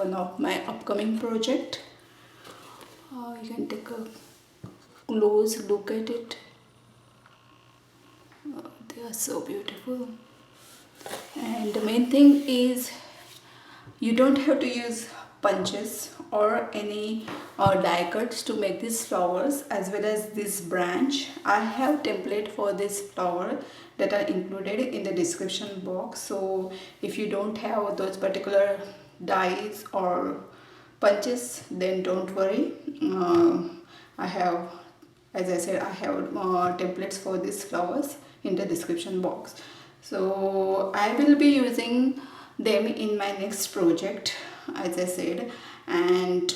one of my upcoming project. You can take a close look at it. They are so beautiful. And the main thing is you don't have to use punches or any die cuts to make these flowers, as well as this branch. I have template for this flower that are included in the description box. So if you don't have those particular dies or punches, then don't worry. I have, as I said, I have templates for these flowers in the description box. So I will be using them in my next project, as I said. And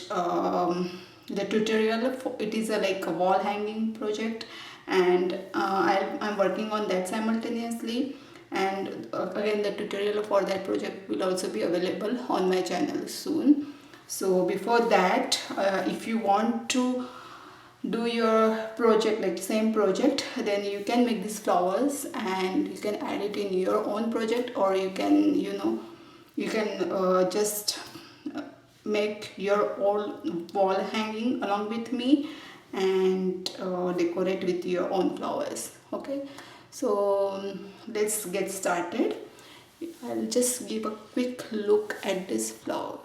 the tutorial for it is like a wall hanging project, and I'm working on that simultaneously. And again, the tutorial for that project will also be available on my channel soon. So before that, if you want to do your project like same project, then you can make these flowers and you can add it in your own project, or you can just make your own wall hanging along with me and decorate with your own flowers. Okay, so let's get started. I'll just give a quick look at this flower.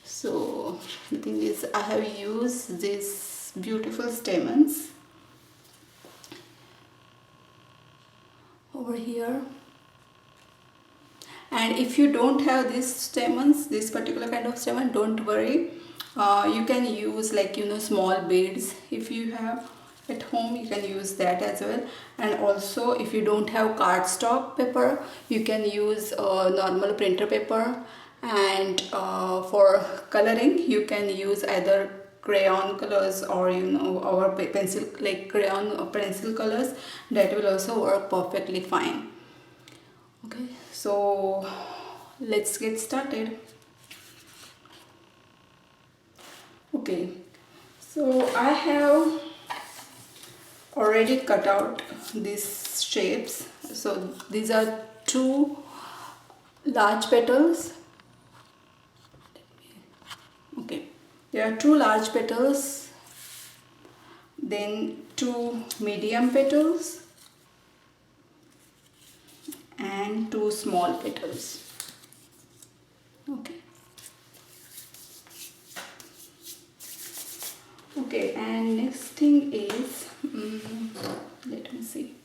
So the thing is, I have used these beautiful stamens over here. And if you don't have these stamens, this particular kind of stamen, don't worry. You can use small beads. If you have at home, you can use that as well. And also, if you don't have cardstock paper, you can use normal printer paper. And for coloring, you can use either crayon colors or our pencil, like crayon or pencil colors. That will also work perfectly fine. Okay, so let's get started. Okay, so I have already cut out these shapes. So these are two large petals. Okay, there are two large petals, then two medium petals and two small petals. Okay. Okay, and next thing is, let me see.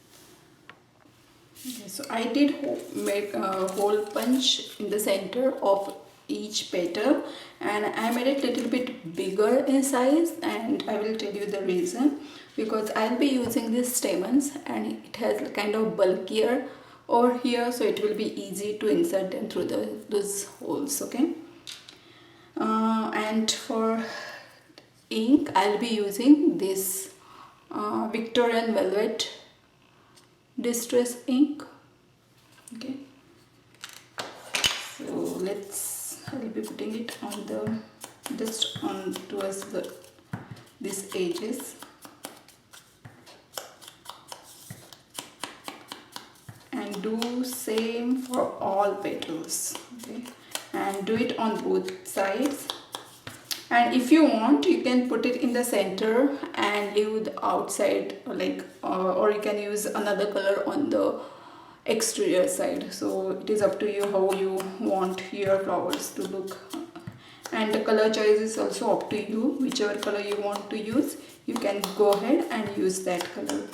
Okay, so I did make a hole punch in the center of each petal, and I made it a little bit bigger in size, and I will tell you the reason. Because I'll be using these stamens and it has kind of bulkier over here, so it will be easy to insert them through those holes. Okay, and for ink, I'll be using this Victorian Velvet Distress ink. Okay, so I'll be putting it on just on towards these edges, and do same for all petals. Okay, and do it on both sides. And if you want, you can put it in the center and leave the outside, or you can use another color on the exterior side. So it is up to you how you want your flowers to look. And the color choice is also up to you. Whichever color you want to use, you can go ahead and use that color.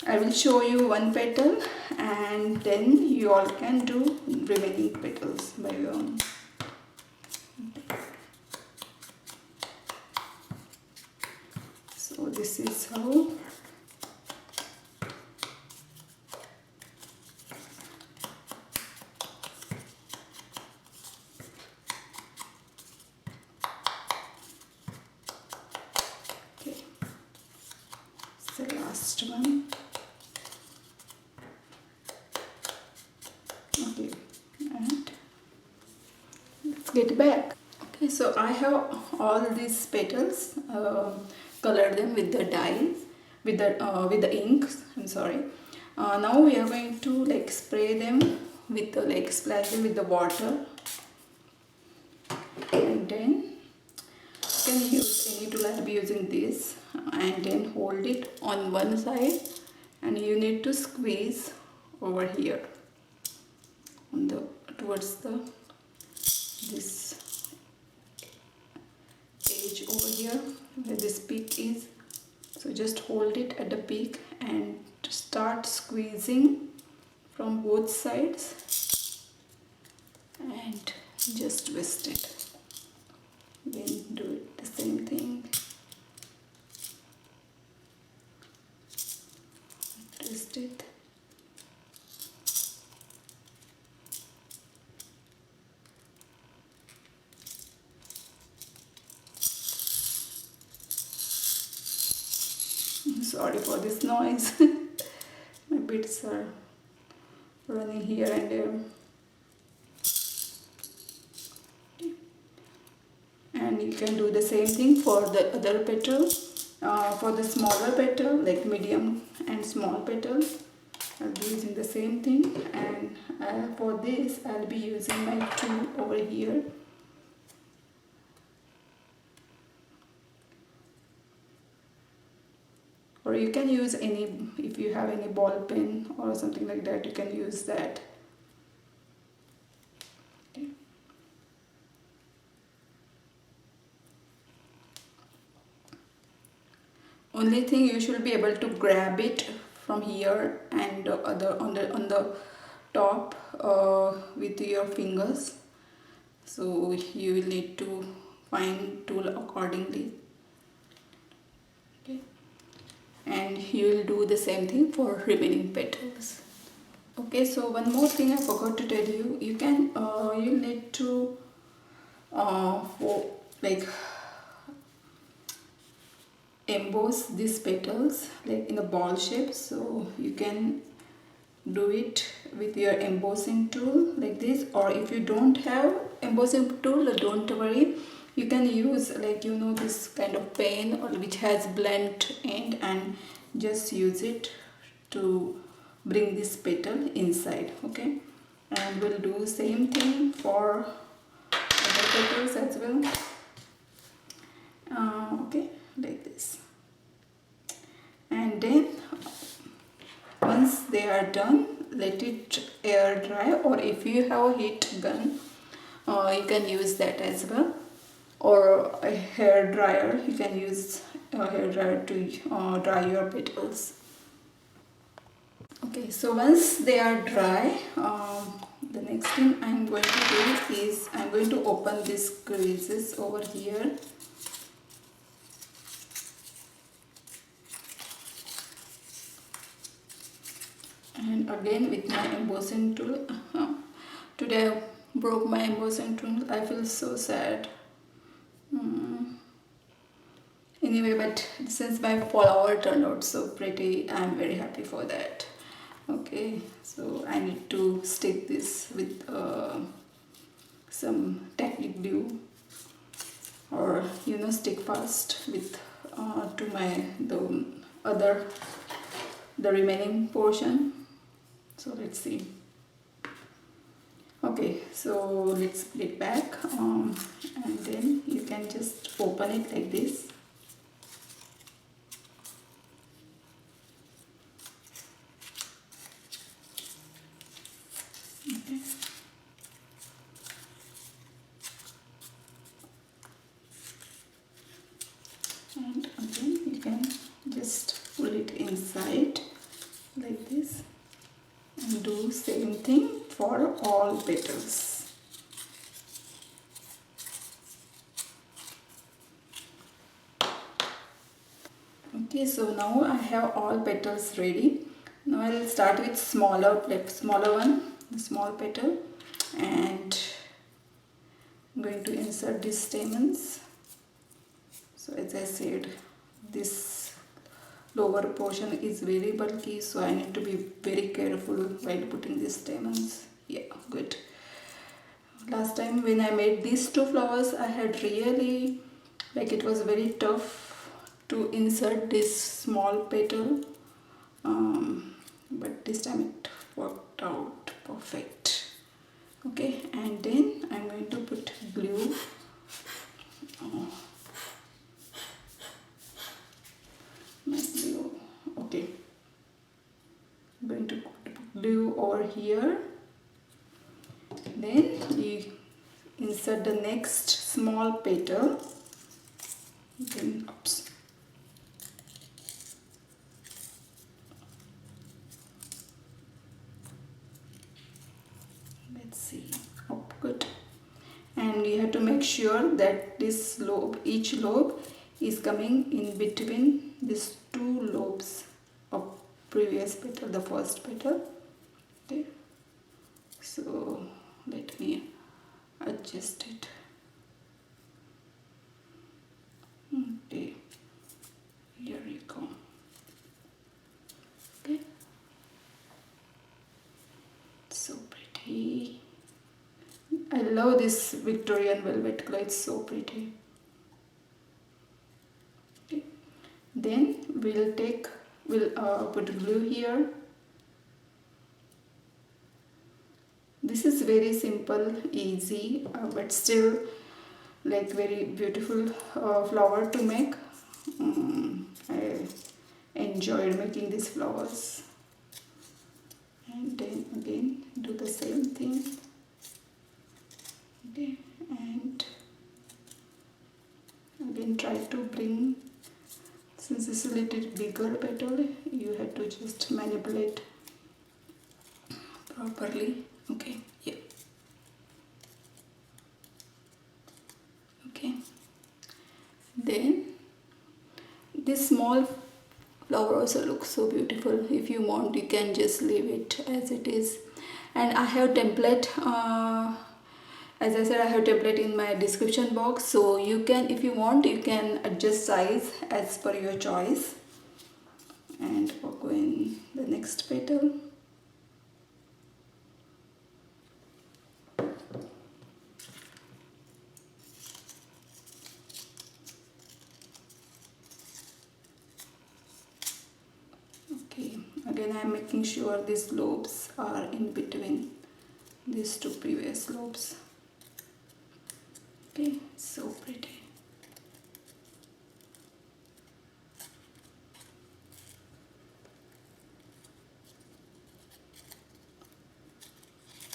I will show you one petal, and then you all can do remaining petals by your own. So this is how. Okay, it's the last one. Okay, and let's get back. Okay, so I have all these petals, colored them with the dyes, with the inks. I'm sorry. Now we are going to spray them with splash them with the water. tool, I'll be using this, and then hold it on one side, and you need to squeeze over here on the towards the this edge over here where this peak is. So just hold it at the peak and start squeezing from both sides and just twist it. Then do it the same thing. Twist it. Sorry for this noise. My bits are running here and there. And you can do the same thing for the other petal. For the smaller petal, like medium and small petal, I'll be using the same thing. And for this, I'll be using my tool over here. Or you can use any, if you have any ball pen or something like that, you can use that. Okay. Only thing, you should be able to grab it from here and other on the top with your fingers. So you will need to find tool accordingly. Okay. And you will do the same thing for remaining petals. Okay, so one more thing I forgot to tell you. You can you need to for like emboss these petals like in a ball shape. So you can do it with your embossing tool like this, or if you don't have embossing tool, don't worry, you can use like this kind of pen or which has blunt end, and just use it to bring this petal inside. Okay, and we'll do same thing for other petals as well. Okay, like this. And then once they are done, let it air dry, or if you have a heat gun, you can use that as well, or a hair dryer. You can use a hair dryer to dry your petals. Okay, so once they are dry, the next thing I'm going to do is I'm going to open these creases over here. And again with my embossing tool. Today I broke my embossing tool. I feel so sad. Anyway, but since my flower turned out so pretty, I'm very happy for that. Okay, so I need to stick this with some Technic glue, or stick fast with to my the remaining portion. So let's see. Okay, so let's put it back, and then you can just open it like this. Okay. And again you can just pull it inside like this, and do same thing for all petals. Okay, so now I have all petals ready. Now I will start with smaller one, the small petal, and I'm going to insert these stamens. So as I said, this lower portion is very bulky, so I need to be very careful while putting these stamens. Yeah, good. Last time when I made these two flowers, I had really, it was very tough to insert this small petal, but this time it worked out perfect. Okay, and then I'm going to put glue glue over here. Then you insert the next small petal. Then oops. Let's see. Oh, good. And you have to make sure that this lobe, each lobe is coming in between these two lobes of previous petal, the first petal. Okay, so let me adjust it. Okay, here you go. Okay, so pretty. I love this Victorian velvet glow, it's so pretty. Okay. Then we'll put glue here. This is very simple, easy, but still like very beautiful flower to make. I enjoyed making these flowers. And then again do the same thing. Okay, and again try to bring, since this is a little bigger petal, you have to just manipulate properly. Okay, yeah. Okay, then this small flower also looks so beautiful. If you want, you can just leave it as it is. And I have template, as I said, I have template in my description box, so you can, if you want, you can adjust size as per your choice. And we'll go in the next petal. Okay, again I am making sure these lobes are in between these two previous lobes. Okay, so pretty.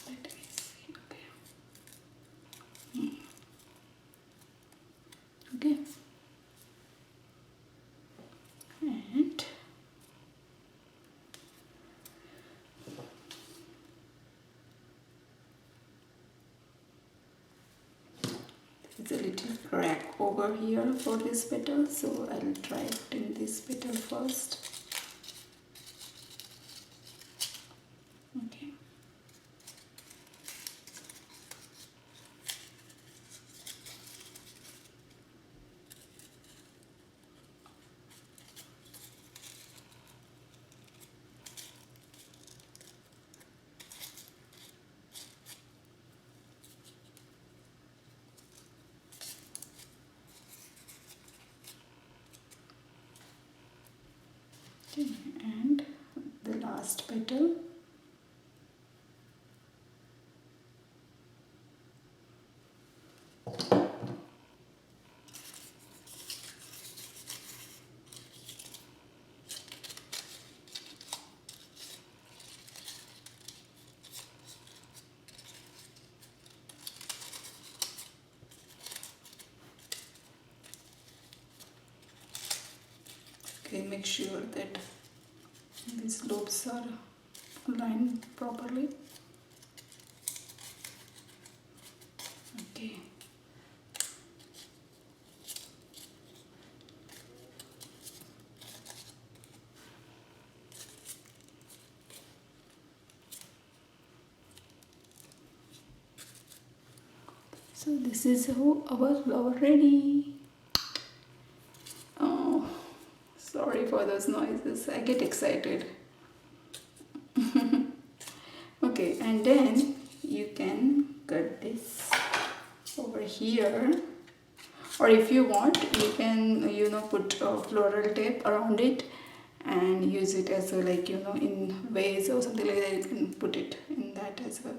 Let me see. Okay. Okay. And there's a little crack over here for this petal, so I'll try putting this petal first. Okay. Okay, and the last petal. Okay, make sure that these lobes are aligned properly. Okay. So this is how our flower ready. Oh, sorry for those noises. I get excited. Okay, and then you can cut this over here, or if you want, you can put floral tape around it and use it as a, like in vase or something like that. You can put it in that as well.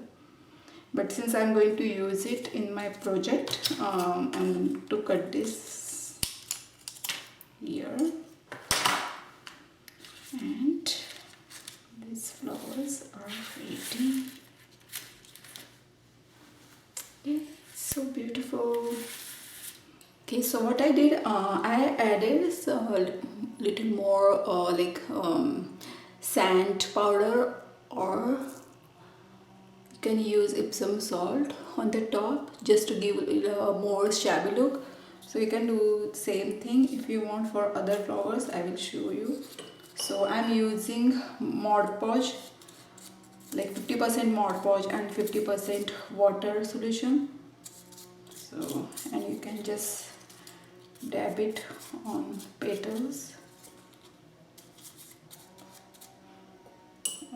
But since I'm going to use it in my project, I'm going to cut this here, and these flowers are Okay, so what I did, I added a little more sand powder, or you can use Epsom salt on the top just to give it a more shabby look. So you can do the same thing if you want for other flowers. I will show you. So I'm using Mod Podge, like 50% Mod Podge and 50% water solution. So, and you can just dab it on petals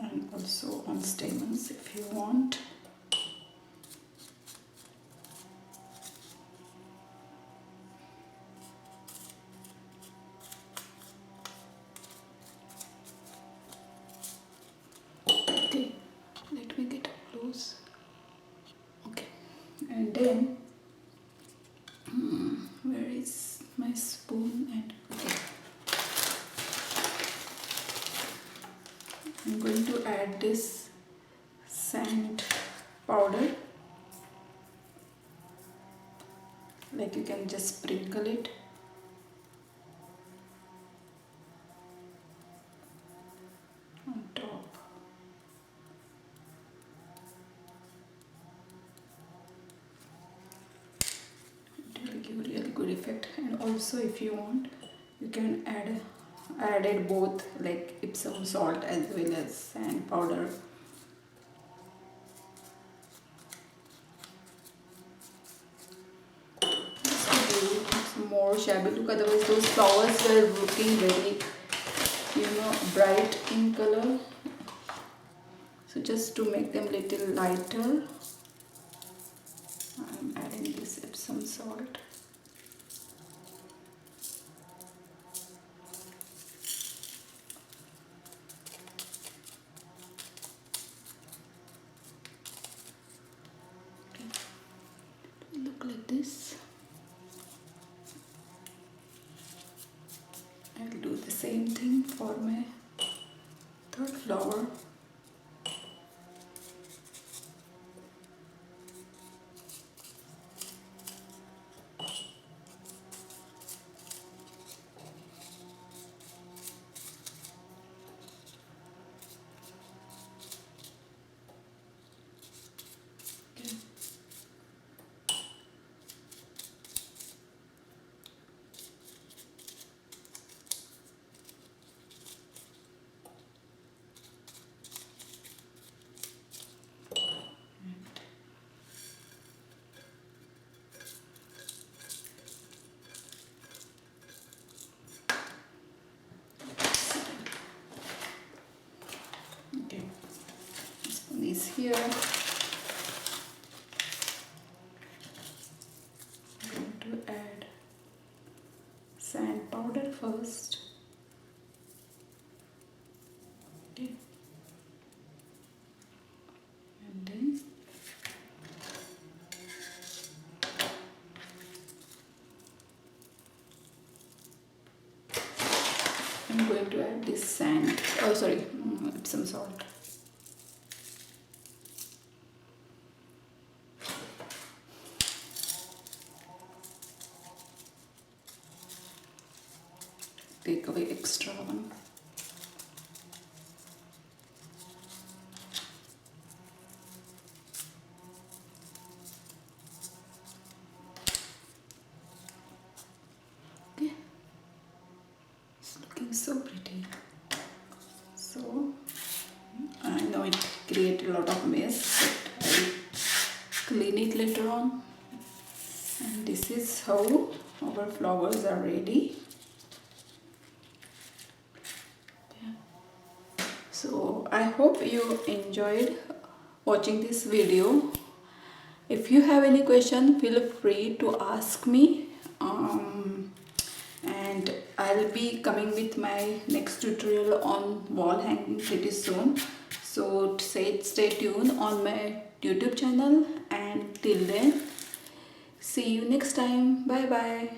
and also on stamens if you want. Okay, let me get up close. Okay, and then where is my spoon? And okay, I'm going to add this sand powder. Like you can just sprinkle it. On top. It will give really good effect. And also if you want, you can add it both, like Epsom salt as well as sand powder. More shabby look, otherwise those flowers were looking very, bright in color. So just to make them little lighter, I'm adding this Epsom salt. Okay. Look like this. I'll do the same thing for my third flower. Okay. Okay, this one is here. I'm going to add sand powder first. Okay. And then I'm going to add this sand, Epsom salt. Take away extra one. Okay, it's looking so pretty. So I know it created a lot of mess, but I'll clean it later on. And this is how our flowers are ready. So I hope you enjoyed watching this video. If you have any question, feel free to ask me. And I'll be coming with my next tutorial on wall hanging pretty soon. So stay tuned on my YouTube channel, and till then, see you next time. Bye bye.